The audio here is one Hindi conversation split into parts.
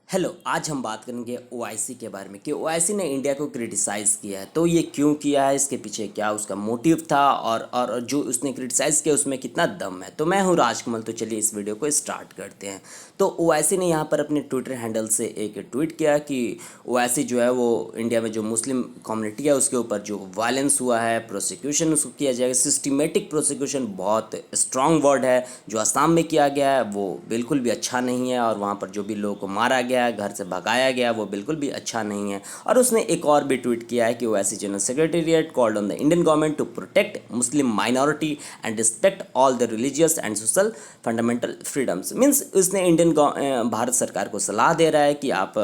हेलो। आज हम बात करेंगे ओआईसी के बारे में कि ओआईसी ने इंडिया को क्रिटिसाइज़ किया है। तो ये क्यों किया है, इसके पीछे क्या उसका मोटिव था और जो उसने क्रिटिसाइज़ किया उसमें कितना दम है। तो मैं हूँ राजकमल। तो चलिए इस वीडियो को स्टार्ट करते हैं। तो ओआईसी ने यहाँ पर अपने ट्विटर हैंडल से एक ट्वीट किया कि ओआईसी जो है वो इंडिया में जो मुस्लिम कम्युनिटी है उसके ऊपर जो वायलेंस हुआ है, प्रोसिक्यूशन उसको किया जाएगा। सिस्टमेटिक प्रोसिक्यूशन बहुत स्ट्रांग वर्ड है। जो असम में किया गया है वो बिल्कुल भी अच्छा नहीं है, और वहाँ पर जो भी लोगों को मारा गया, घर से भगाया गया, वो बिल्कुल भी अच्छा नहीं है। और उसने एक और भी ट्वीट किया है कि OIC general secretariat called on the Indian government to protect Muslim minority and respect all the religious and social fundamental freedoms. Means उसने भारत सरकार को सलाह दे रहा है कि आप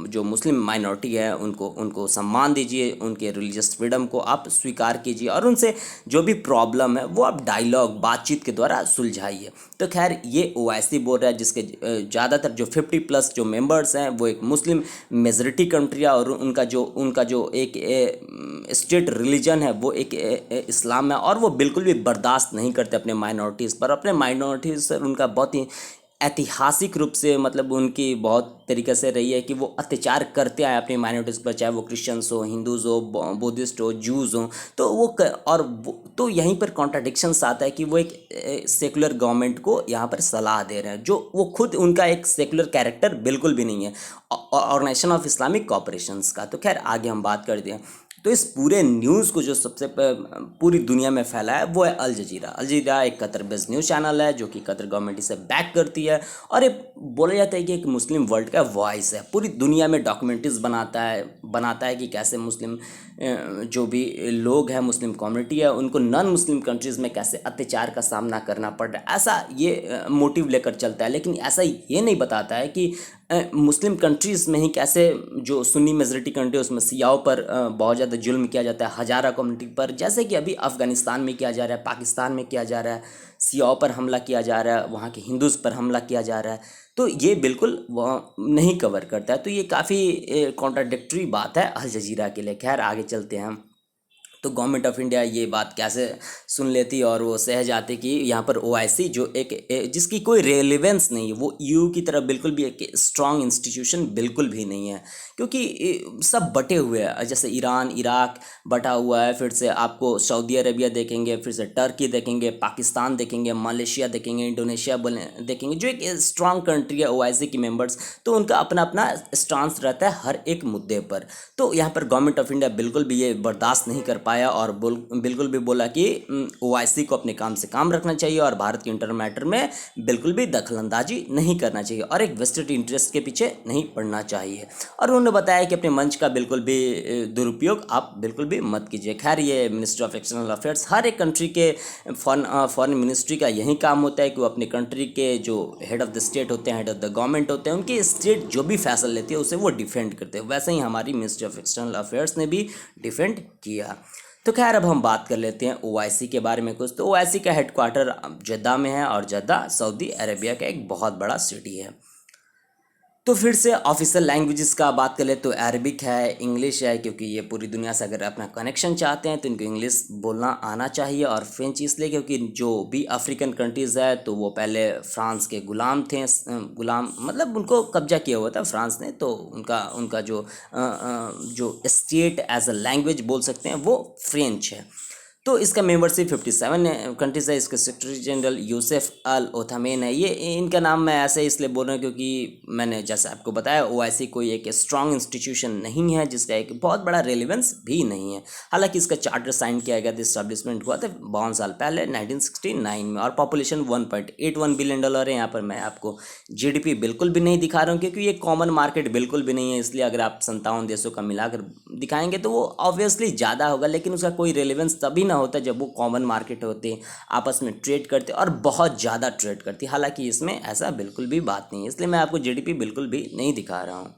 जो मुस्लिम माइनॉरिटी है उनको उनको सम्मान दीजिए, उनके रिलीजियस फ्रीडम को आप स्वीकार कीजिए, और उनसे जो भी प्रॉब्लम है वो आप डायलॉग बातचीत के द्वारा सुलझाइए। तो खैर ये ओवैसी बोल रहा है, जिसके ज़्यादातर जो 50+ जो मेंबर्स हैं वो एक मुस्लिम मेजॉरिटी कंट्री है, और उनका जो एक स्टेट रिलीजन है वो एक इस्लाम है, और वो बिल्कुल भी बर्दाश्त नहीं करते अपने माइनॉरिटीज़ पर उनका बहुत ही ऐतिहासिक रूप से, मतलब उनकी बहुत तरीके से रही है कि वो अत्याचार करते आए अपनी माइनॉरिटीज़ पर, चाहे वो क्रिश्चियंस हो, हिंदूज़ हो, बुद्धिस्ट हो, जूज़ हो। तो तो यहीं पर कॉन्ट्राडिक्शंस आता है कि वो एक सेकुलर गवर्नमेंट को यहाँ पर सलाह दे रहे हैं, जो वो खुद उनका एक सेकुलर कैरेक्टर बिल्कुल भी नहीं है ऑर्गेनाइजेशन ऑफ इस्लामिक कॉपरेशंस का। तो खैर आगे हम बात करते हैं। तो इस पूरे न्यूज़ को जो सबसे पूरी दुनिया में फैला है वो है अल जजीरा। अल जजीरा एक कतर बेस्ड न्यूज़ चैनल है जो कि कतर गवर्नमेंट इसे बैक करती है, और ये बोला जाता है कि एक मुस्लिम वर्ल्ड का वॉइस है। पूरी दुनिया में डॉक्यूमेंट्रीज बनाता है कि कैसे मुस्लिम जो भी लोग हैं, मुस्लिम कम्युनिटी है, उनको नॉन मुस्लिम कंट्रीज़ में कैसे अत्याचार का सामना करना पड़ रहा है। ऐसा ये मोटिव लेकर चलता है, लेकिन ऐसा ये नहीं बताता है कि मुस्लिम कंट्रीज़ में ही कैसे जो सुन्नी मेजॉरिटी कंट्री है उसमें सियाओं पर बहुत ज़्यादा जुल्म किया जाता है, हज़ारा कम्युनिटी पर, जैसे कि अभी अफ़गानिस्तान में किया जा रहा है, पाकिस्तान में किया जा रहा है। सियाओं पर हमला किया जा रहा है, वहाँ के हिंदूज़ पर हमला किया जा रहा है। तो ये बिल्कुल वह नहीं कवर करता है। तो ये काफ़ी कॉन्ट्राडिक्टरी बात है अल जजीरा के लिए। खैर आगे चलते हैं हम। तो गवर्नमेंट ऑफ इंडिया ये बात कैसे सुन लेती और वो सह जाती कि यहाँ पर ओआईसी जो जिसकी कोई रेलिवेंस नहीं है, वो ईयू की तरह बिल्कुल भी एक स्ट्रांग इंस्टीट्यूशन बिल्कुल भी नहीं है, क्योंकि सब बटे हुए हैं। जैसे ईरान, इराक बटा हुआ है, फिर से आपको सऊदी अरेबिया देखेंगे, फिर से टर्की देखेंगे, पाकिस्तान देखेंगे, मलेशिया देखेंगे, इंडोनेशिया देखेंगे, जो एक स्ट्रांग कंट्री है ओआईसी की मेंबर्स। तो उनका अपना अपना स्टांस रहता है हर एक मुद्दे पर। तो यहाँ पर गवर्नमेंट ऑफ इंडिया बिल्कुल भी ये बर्दाश्त नहीं कर पाया, और बिल्कुल भी बोला कि ओआईसी को अपने काम से काम रखना चाहिए, और भारत के इंटर मैटर में बिल्कुल भी दखलंदाजी नहीं करना चाहिए, और एक वेस्टेड इंटरेस्ट के पीछे नहीं पड़ना चाहिए। और उन्होंने बताया कि अपने मंच का बिल्कुल भी दुरुपयोग आप बिल्कुल भी मत कीजिए। खैर ये मिनिस्ट्री ऑफ एक्सटर्नल अफेयर्स, हर एक कंट्री के फॉरेन मिनिस्ट्री का यही काम होता है कि वो अपनी कंट्री के जो हेड ऑफ़ द स्टेट होते हैं, हेड ऑफ़ द गवर्नमेंट होते हैं, उनकी स्टेट जो भी फैसला लेती है उसे वो डिफेंड करते हैं। वैसे ही हमारी मिनिस्ट्री ऑफ एक्सटर्नल अफेयर्स ने भी डिफेंड किया। तो खैर अब हम बात कर लेते हैं ओआईसी के बारे में कुछ। तो ओआईसी का हेडक्वार्टर जद्दा में है, और जद्दा सऊदी अरेबिया का एक बहुत बड़ा सिटी है। तो फिर से ऑफिशियल लैंग्वेजेस का बात कर ले तो अरबिक है, इंग्लिश है, क्योंकि ये पूरी दुनिया से अगर अपना कनेक्शन चाहते हैं तो इनको इंग्लिश बोलना आना चाहिए। और फ्रेंच इसलिए क्योंकि जो भी अफ्रीकन कंट्रीज़ है तो वो पहले फ्रांस के गुलाम थे, गुलाम मतलब उनको कब्जा किया हुआ था फ्रांस ने। तो उनका उनका जो स्टेट एज अ लैंग्वेज बोल सकते हैं वो फ्रेंच है। तो इसका मेंबरशिप 57 कंट्रीज़ है। इसके सेक्रेटरी जनरल यूसुफ अल ओथमेन है। ये इनका नाम मैं ऐसे इसलिए बोल रहा हूँ क्योंकि मैंने जैसे आपको बताया ओआईसी कोई एक स्ट्रांग इंस्टीट्यूशन नहीं है, जिसका एक बहुत बड़ा रेलिवेंस भी नहीं है। हालांकि इसका चार्टर साइन किया गया था, इस्टेब्लिशमेंट हुआ था 52 साल पहले 1969 में, और पॉपुलेशन $1.81 बिलियन है। यहाँ पर मैं आपको जीडीपी बिल्कुल भी नहीं दिखा रहा हूँ क्योंकि ये कॉमन मार्केट बिल्कुल भी नहीं है, इसलिए अगर आप 57 देशों का मिलाकर दिखाएंगे तो वो ऑब्वियसली ज़्यादा होगा, लेकिन उसका कोई रेलेवेंस तभी ना होता जब वो कॉमन मार्केट होते, आपस में ट्रेड करते और बहुत ज़्यादा ट्रेड करती। हालांकि इसमें ऐसा बिल्कुल भी बात नहीं है, इसलिए मैं आपको जीडीपी बिल्कुल भी नहीं दिखा रहा हूँ।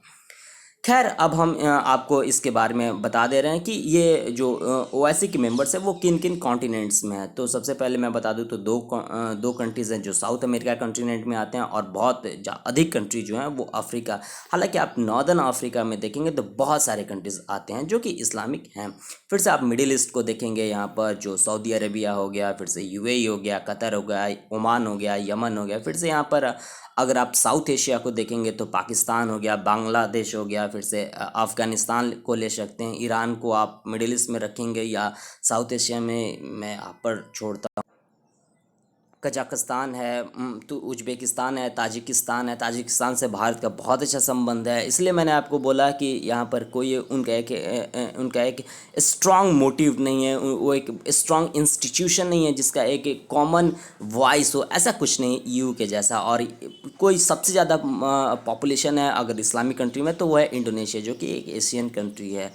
खैर अब हम आपको इसके बारे में बता दे रहे हैं कि ये जो ओआईसी के मेंबर्स हैं वो किन किन कॉन्टिनेंट्स में है। तो सबसे पहले मैं बता दूं तो दो कंट्रीज़ हैं जो साउथ अमेरिका कॉन्टिनेंट में आते हैं, और बहुत अधिक कंट्री जो हैं वो अफ्रीका। हालांकि आप नॉर्दर्न अफ्रीका में देखेंगे तो बहुत सारे कंट्रीज़ आते हैं जो कि इस्लामिक हैं। फिर से आप मिडिल ईस्ट को देखेंगे, यहाँ पर जो सऊदी अरेबिया हो गया, फिर से यूएई हो गया, कतर हो गया, ओमान हो गया, यमन हो गया। फिर से यहाँ पर अगर आप साउथ एशिया को देखेंगे तो पाकिस्तान हो गया, बांग्लादेश हो गया, फिर से अफ़गानिस्तान को ले सकते हैं, ईरान को आप मिडिल ईस्ट में रखेंगे, या साउथ एशिया में मैं आप पर छोड़ता, कजाकिस्तान है, तो उज़्बेकिस्तान है, ताजिकिस्तान है। ताजिकिस्तान से भारत का बहुत अच्छा संबंध है। इसलिए मैंने आपको बोला कि यहाँ पर कोई उनका एक स्ट्रॉन्ग मोटिव नहीं है, वो एक स्ट्रॉन्ग इंस्टीट्यूशन नहीं है जिसका एक कॉमन वॉइस हो, ऐसा कुछ नहीं यू के जैसा। और कोई सबसे ज़्यादा पॉपुलेशन है अगर इस्लामिक कंट्री में तो वो है इंडोनेशिया, जो कि एक एशियन कंट्री है।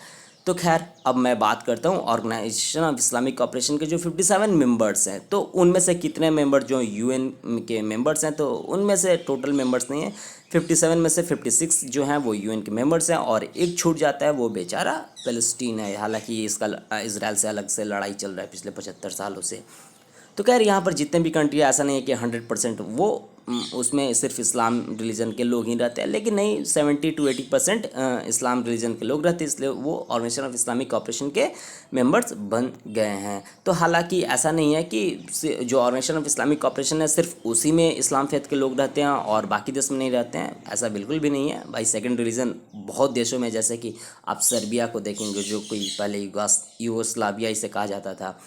तो खैर अब मैं बात करता हूँ ऑर्गेनाइजेशन ऑफ इस्लामिक कॉपरेशन के जो 57 मेंबर्स हैं, तो उनमें से कितने मेंबर जो यूएन के मेंबर्स हैं, तो उनमें से टोटल मेंबर्स नहीं है। 57 में से 56 जो हैं वो यूएन के मेंबर्स हैं, और एक छूट जाता है, वो बेचारा फ़लस्तीन है। हालांकि इसका इजराइल से अलग से लड़ाई चल रहा है पिछले 75 सालों से। तो खैर यहाँ पर जितने भी कंट्री ऐसा नहीं है कि 100% वो उसमें सिर्फ इस्लाम रिलीजन के लोग ही रहते हैं, लेकिन नहीं, 70 to 80% इस्लाम रिलीजन के लोग रहते हैं, इसलिए वो ऑर्गेनाइजेशन ऑफ इस्लामिक कॉपरेशन के मेंबर्स बन गए हैं। तो हालांकि ऐसा नहीं है कि जो ऑर्गेनाइजेशन ऑफ इस्लामिक कॉपरेशन है सिर्फ उसी में इस्लाम फेथ के लोग रहते हैं और बाकी देश में नहीं रहते हैं, ऐसा बिल्कुल भी नहीं है भाई। सेकेंड रिलीजन बहुत देशों में, जैसे कि आप सर्बिया को देखेंगे जो कोई पहले यूगोस्लाविया इसे कहा जाता था,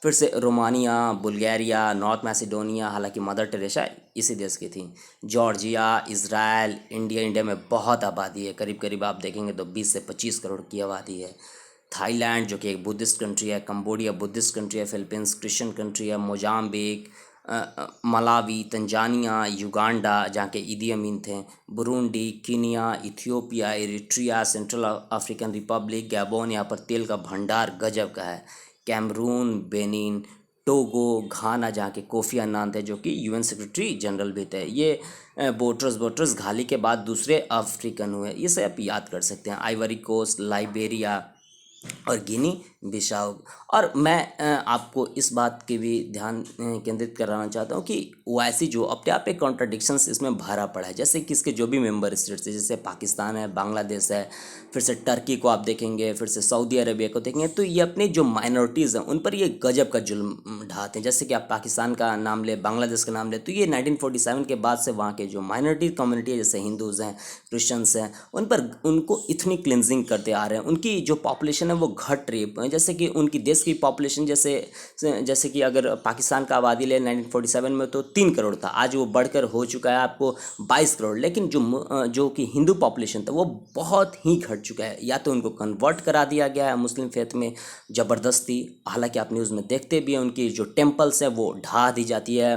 फिर से रोमानिया, बुल्गारिया, नॉर्थ मैसिडोनिया, हालांकि मदर टेरेसा इसी देश की थी, जॉर्जिया, इज़राइल, इंडिया में बहुत आबादी है, करीब करीब आप देखेंगे तो 20 से 25 करोड़ की आबादी है। थाईलैंड जो कि एक बुद्धिस्ट कंट्री है, कंबोडिया बुद्धिस्ट कंट्री है, फिलीपींस क्रिश्चियन कंट्री है, मोजाम्बिक, मलावी, तंजानिया, युगांडा जहाँ के ईदी अमीन थे, Burundi, Kenya, Ethiopia, Eritrea, central African Republic, Gabon, यहाँ पर तेल का भंडार गजब का है, कैमरून, बेनिन, टोगो, घाना जहाँ के कोफी अन्नान थे जो कि यूएन सेक्रेटरी जनरल भी थे। ये बोट्रस घाली के बाद दूसरे अफ्रीकन हुए, ये सब आप याद कर सकते हैं। आइवरी कोस्ट, लाइबेरिया और गिनी बिसाऊ। और मैं आपको इस बात की भी ध्यान केंद्रित कराना चाहता हूँ कि ओआईसी जो अपने आप एक कॉन्ट्राडिक्शंस इसमें भरा पड़ा है, जैसे कि इसके जो भी मेंबर स्टेट्स है, जैसे पाकिस्तान है, बांग्लादेश है, फिर से टर्की को आप देखेंगे, फिर से सऊदी अरेबिया को देखेंगे, तो ये अपनी जो माइनॉरिटीज़ हैं उन पर ये गजब का जुल्म ढाते हैं। जैसे कि आप पाकिस्तान का नाम ले, बांग्लादेश का नाम ले, तो ये 1947 के बाद से वहाँ के जो माइनॉरिटी कम्युनिटी है, जैसे हिंदूज़ हैं, क्रिश्चियंस हैं, उन पर उनको इतनी क्लिनजिंग करते आ रहे हैं। उनकी जो पॉपुलेशन है वो घट रही है, जैसे कि उनकी देश की पॉपुलेशन जैसे कि अगर पाकिस्तान का आबादी ले 1947 में तो 3 करोड़ था, आज वो बढ़कर हो चुका है आपको 22 करोड़। लेकिन जो कि हिंदू पॉपुलेशन था वो बहुत ही घट चुका है, या तो उनको कन्वर्ट करा दिया गया है मुस्लिम फेथ में ज़बरदस्ती। हालांकि आप न्यूज़ में देखते भी हैं उनकी जो टेम्पल्स हैं वो ढा दी जाती है,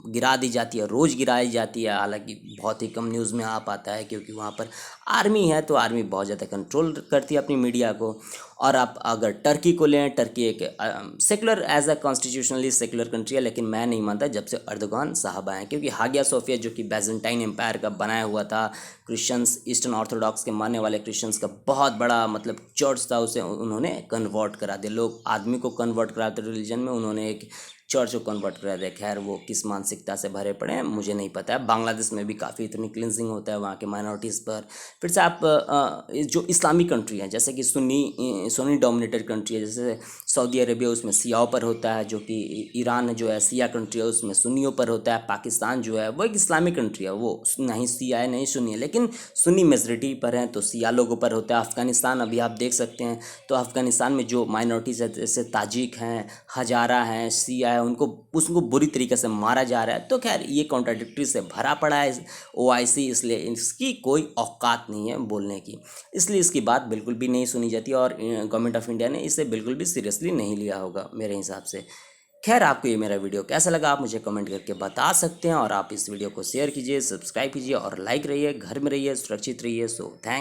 गिरा दी जाती है, रोज़ गिराई जाती है। हालांकि बहुत ही कम न्यूज़ में आ पाता है क्योंकि वहाँ पर आर्मी है, तो आर्मी बहुत ज़्यादा कंट्रोल करती है अपनी मीडिया को। और आप अगर टर्की को लें, टर्की एक secular as a constitutionally secular country है, लेकिन मैं नहीं मानता जब से अर्दोगान साहब आए हैं, क्योंकि हागिया सोफिया जो कि बैजेंटाइन एम्पायर का बनाया हुआ था, क्रिश्चियंस ईस्टर्न ऑर्थोडॉक्स के मानने वाले क्रिश्चियंस का बहुत बड़ा मतलब चर्च था, उसे उन्होंने कन्वर्ट करा दिया। लोग आदमी को कन्वर्ट कराते रिलीजन में, उन्होंने एक चर्च को कन्वर्ट करा दिया। खैर वो किस मानसिकता से भरे पड़े हैं मुझे नहीं पता है। बांग्लादेश में भी काफ़ी इतनी क्लिनजिंग होता है वहाँ के माइनॉरिटीज़ पर। फिर से आप जो इस्लामिक कंट्री हैं, जैसे कि सुन्नी डोमिनेटेड कंट्री है, जैसे सऊदी अरेबिया उसमें सियाओं पर होता है, जो कि ईरान जो है सिया कंट्री है उसमें सुन्नियों पर होता है। पाकिस्तान जो है वो एक इस्लामिक कंट्री है, वो नहीं सिया है नहीं सुन्नी है, लेकिन सुन्नी मेजॉरिटी पर हैं तो सिया लोगों पर होता है। अफ़गानिस्तान अभी आप देख सकते हैं, तो अफ़गानिस्तान में जो माइनॉरिटीज़ है जैसे ताजिक हैं, हजारा हैं, सिया है, उसको बुरी तरीके से मारा जा रहा है। तो खैर ये कॉन्ट्राडिक्टरी से भरा पड़ा है ओआईसी, इसलिए इसकी कोई औकात नहीं है बोलने की, इसलिए इसकी बात बिल्कुल भी नहीं सुनी जाती और गवर्नमेंट ऑफ इंडिया ने इसे बिल्कुल भी सीरियसली नहीं लिया होगा मेरे हिसाब से। खैर आपको ये मेरा वीडियो कैसा लगा आप मुझे कमेंट करके बता सकते हैं, और आप इस वीडियो को शेयर कीजिए, सब्सक्राइब कीजिए और लाइक रहिए, घर में रहिए, सुरक्षित रहिए। So thank